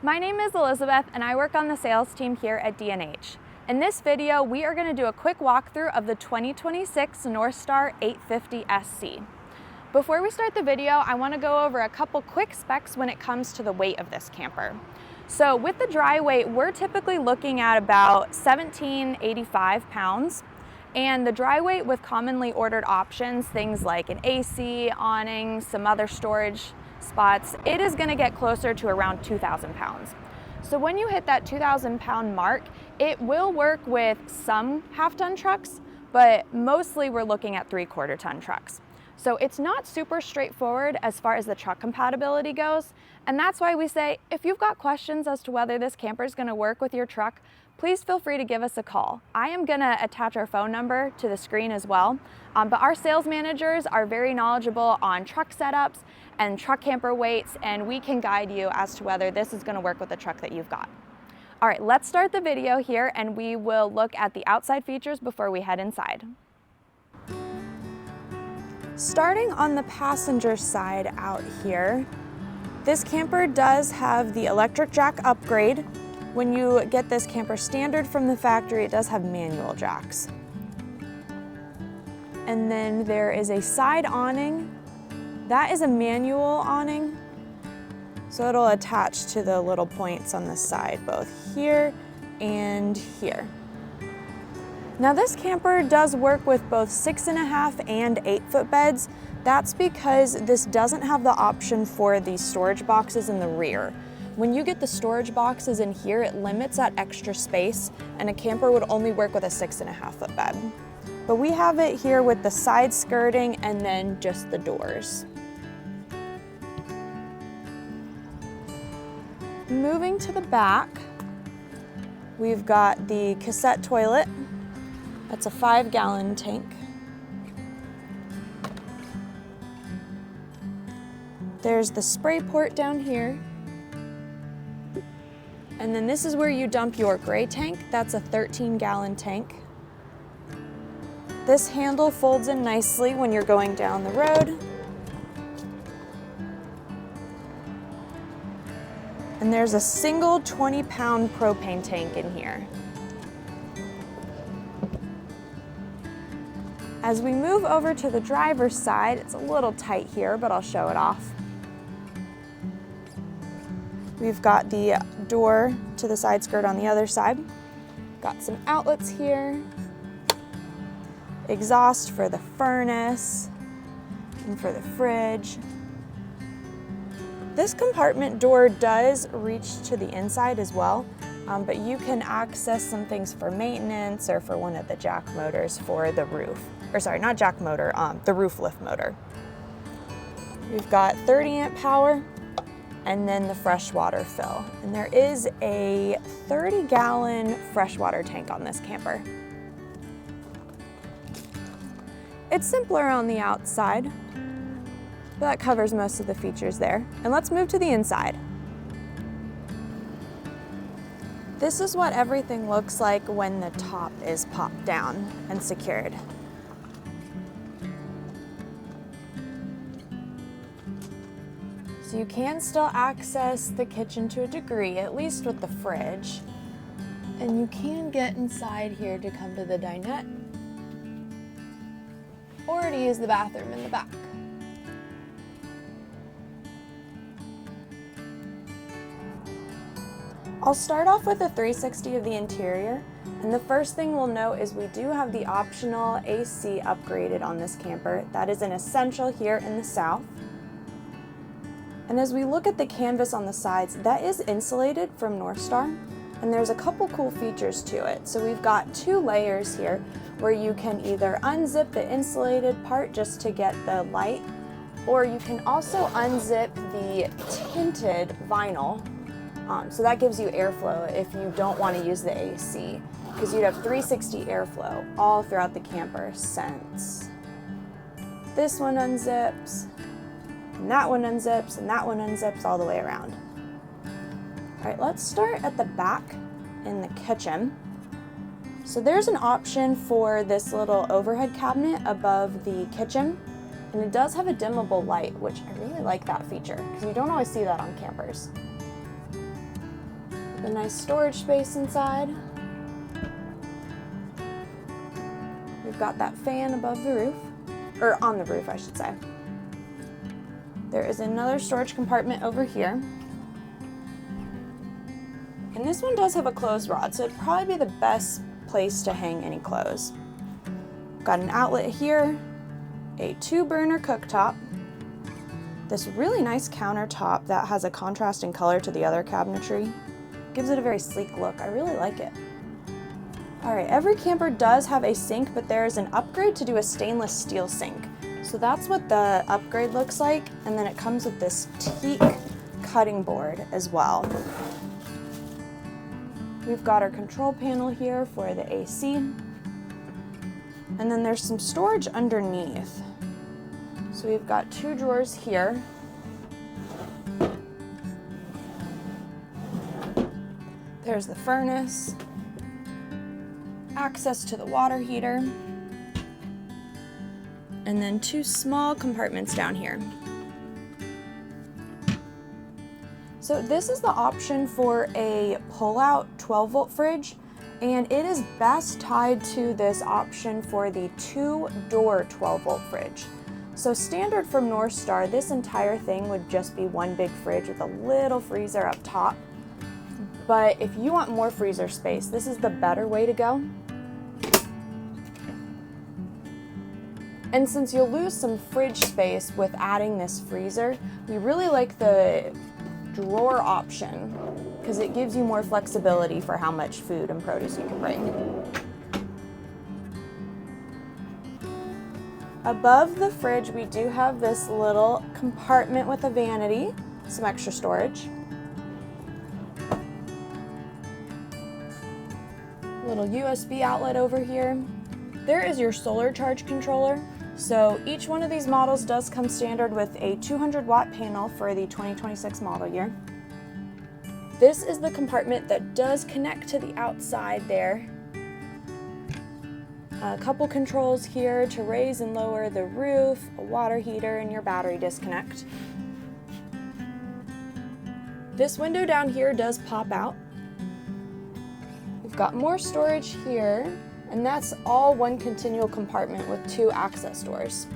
My name is Elizabeth and I work on the sales team here at D&H. In this video, we are going to do a quick walkthrough of the 2026 Northstar 850 SC. Before we start the video, I want to go over a couple quick specs when it comes to the weight of this camper. So with the dry weight, we're typically looking at about 1785 pounds. And the dry weight with commonly ordered options, things like an AC, awning, some other storage spots, it is going to get closer to around 2,000 pounds. So when you hit that 2,000 pound mark, it will work with some half-ton trucks, but mostly we're looking at 3/4 ton trucks. So it's not super straightforward as far as the truck compatibility goes, and that's why we say if you've got questions as to whether this camper is going to work with your truck, please feel free to give us a call. I am going to attach our phone number to the screen as well, but our sales managers are very knowledgeable on truck setups and truck camper weights, and we can guide you as to whether this is going to work with the truck that you've got. All right, let's start the video here and we will look at the outside features before we head inside. Starting on the passenger side out here, this camper does have the electric jack upgrade. When you get this camper standard from the factory, it does have manual jacks. And then there is a side awning. That is a manual awning, so it'll attach to the little points on the side, both here and here. Now this camper does work with both 6.5 and 8 foot beds. That's because this doesn't have the option for the storage boxes in the rear. When you get the storage boxes in here, it limits that extra space, and a camper would only work with a 6.5 foot bed. But we have it here with the side skirting and then just the doors. Moving to the back, we've got the cassette toilet. That's a 5-gallon tank. There's the spray port down here. And then this is where you dump your gray tank. That's a 13-gallon tank. This handle folds in nicely when you're going down the road. And there's a single 20-pound propane tank in here. As we move over to the driver's side, it's a little tight here, but I'll show it off. We've got the door to the side skirt on the other side. Got some outlets here. Exhaust for the furnace and for the fridge. This compartment door does reach to the inside as well, but you can access some things for maintenance or for one of the jack motors for the roof. Or sorry, not jack motor, the roof lift motor. We've got 30 amp power and then the freshwater fill. And there is a 30-gallon freshwater tank on this camper. It's simpler on the outside, but that covers most of the features there. And let's move to the inside. This is what everything looks like when the top is popped down and secured. So you can still access the kitchen to a degree, at least with the fridge. And you can get inside here to come to the dinette or to use the bathroom in the back. I'll start off with a 360 of the interior, and the first thing we'll note is we do have the optional AC upgraded on this camper. That is an essential here in the South. And as we look at the canvas on the sides, that is insulated from Northstar, and there's a couple cool features to it. So we've got 2 layers here where you can either unzip the insulated part just to get the light, or you can also unzip the tinted vinyl. So that gives you airflow if you don't want to use the AC, because you'd have 360 airflow all throughout the camper since this one unzips, and that one unzips, and that one unzips all the way around. All right, let's start at the back in the kitchen. So there's an option for this little overhead cabinet above the kitchen, and it does have a dimmable light, which I really like that feature because you don't always see that on campers. A nice storage space inside. We've got that fan above the roof, or on the roof, I should say. There is another storage compartment over here. And this one does have a clothes rod, so it'd probably be the best place to hang any clothes. Got an outlet here, a 2-burner cooktop, this really nice countertop that has a contrasting color to the other cabinetry. Gives it a very sleek look. I really like it. All right, every camper does have a sink, but there is an upgrade to do a stainless steel sink. So that's what the upgrade looks like, and then it comes with this teak cutting board as well. We've got our control panel here for the AC, and then there's some storage underneath. So we've got 2 drawers here. There's the furnace, access to the water heater, and then 2 small compartments down here. So this is the option for a pull-out 12-volt fridge, and it is best tied to this option for the 2-door 12-volt fridge. So standard from Northstar, this entire thing would just be one big fridge with a little freezer up top. But if you want more freezer space, this is the better way to go. And since you'll lose some fridge space with adding this freezer, we really like the drawer option because it gives you more flexibility for how much food and produce you can bring. Above the fridge, we do have this little compartment with a vanity, some extra storage. Little USB outlet over here. There is your solar charge controller. So each one of these models does come standard with a 200-watt panel for the 2026 model year. This is the compartment that does connect to the outside there. A couple controls here to raise and lower the roof, a water heater, and your battery disconnect. This window down here does pop out. We've got more storage here, and that's all one continual compartment with 2 access doors.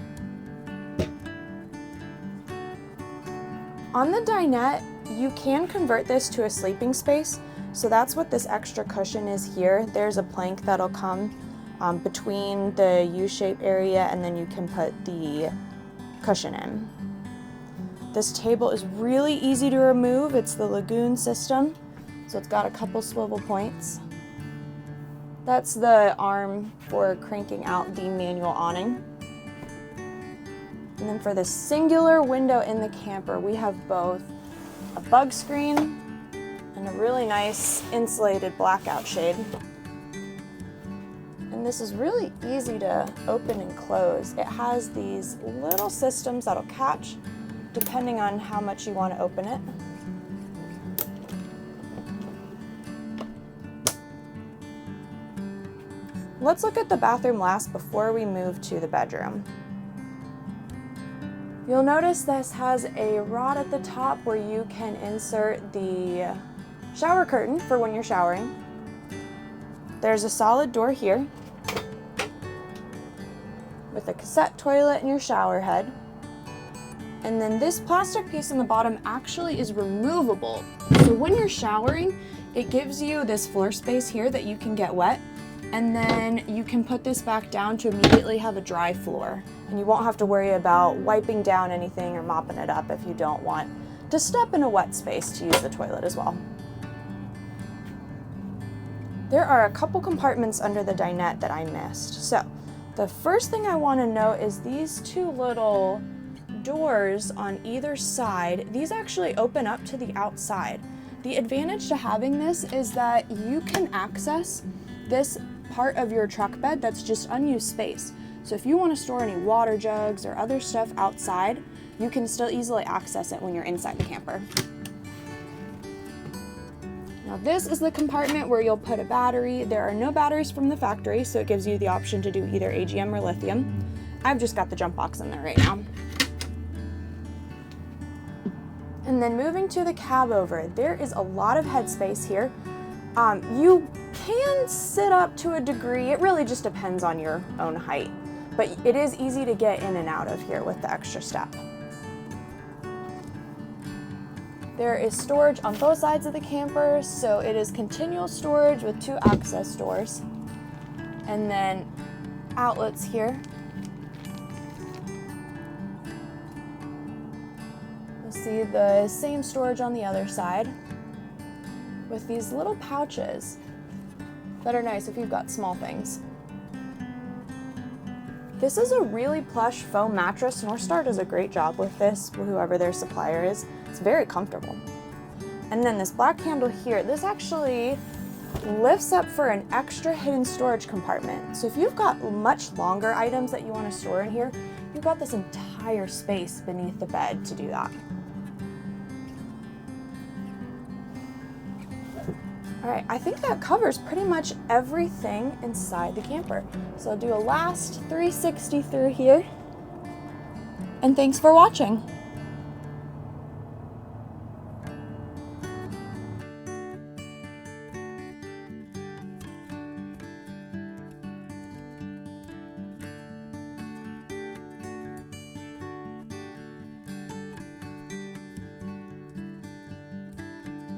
On the dinette, you can convert this to a sleeping space, so that's what this extra cushion is here. There's a plank that'll come between the U-shaped area, and then you can put the cushion in. This table is really easy to remove. It's the Lagoon system, so it's got a couple swivel points. That's the arm for cranking out the manual awning. And then for the singular window in the camper, we have both a bug screen and a really nice insulated blackout shade. And this is really easy to open and close. It has these little systems that'll catch depending on how much you want to open it. Let's look at the bathroom last before we move to the bedroom. You'll notice this has a rod at the top where you can insert the shower curtain for when you're showering. There's a solid door here with a cassette toilet and your shower head. And then this plastic piece in the bottom actually is removable. So when you're showering, it gives you this floor space here that you can get wet. And then you can put this back down to immediately have a dry floor. And you won't have to worry about wiping down anything or mopping it up if you don't want to step in a wet space to use the toilet as well. There are a couple compartments under the dinette that I missed. So the first thing I want to note is these 2 little doors on either side. These actually open up to the outside. The advantage to having this is that you can access this part of your truck bed that's just unused space. So if you want to store any water jugs or other stuff outside, you can still easily access it when you're inside the camper. Now this is the compartment where you'll put a battery. There are no batteries from the factory, so it gives you the option to do either AGM or lithium. I've just got the jump box in there right now. And then moving to the cab over, there is a lot of headspace here. You can sit up to a degree. It really just depends on your own height, but it is easy to get in and out of here with the extra step. There is storage on both sides of the camper, so it is continual storage with 2 access doors. And then outlets here. You'll see the same storage on the other side with these little pouches that are nice if you've got small things. This is a really plush foam mattress. Northstar does a great job with this, whoever their supplier is. It's very comfortable. And then this black handle here, this actually lifts up for an extra hidden storage compartment. So if you've got much longer items that you want to store in here, you've got this entire space beneath the bed to do that. All right, I think that covers pretty much everything inside the camper. So I'll do a last 360 through here. And thanks for watching.